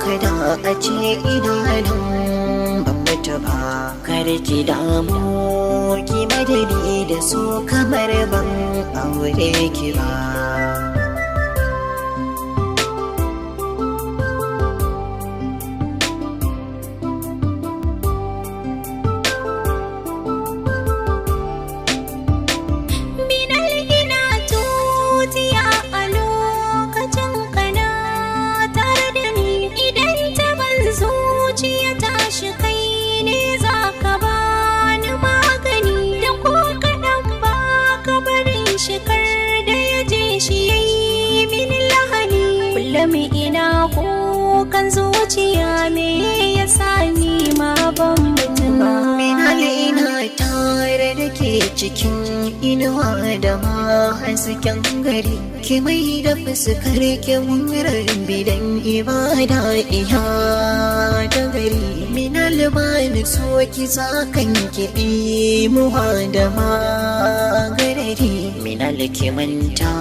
kada a ce idanun ban mutu ba, kar ki damu ki madadi da su kamar ban aure ki ba. Ina kukan zuciya me ya sani ma ban mutum ba. Minali ina tare da ke cikin inuwa da ma hasken gari, ki mai da fuskar ki wurin bidan ibada iya da gari. Minali ba ni so ki sakan ki imuwa da ma garari. Minali ki manta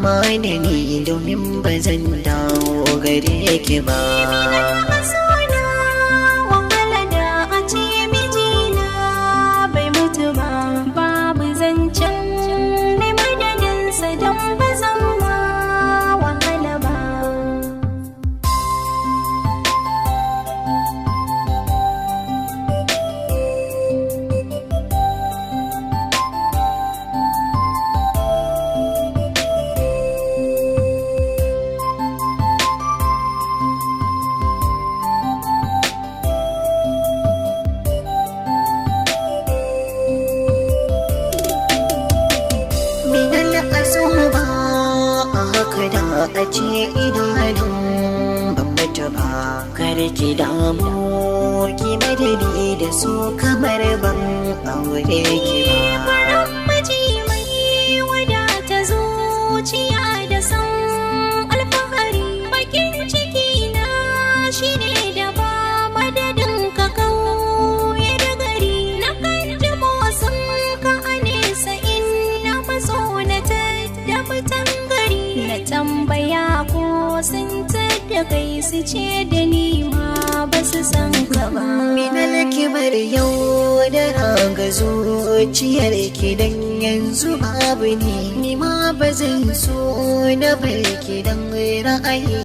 ma da ni domin ba zan dawo gare ki ba. Kada a ce idanun ban mutu ba, kar ki damu ki madadi da su kamar ban aure ki ba. Faran miji mai wadata zuciya da san alfahari, bakin ciki na shine da ba madadin ka kauye da gari. Na kan ji motsin ka a nesa in na maso na tadda mutan gari. Na tambaya ko sun tadda kai su ce da ni ma ba su san ka ba. Minal kibar yau da raga zuciyar ki dan yanzu babu ni ma ba zan so na bar ki dan ra'ayi.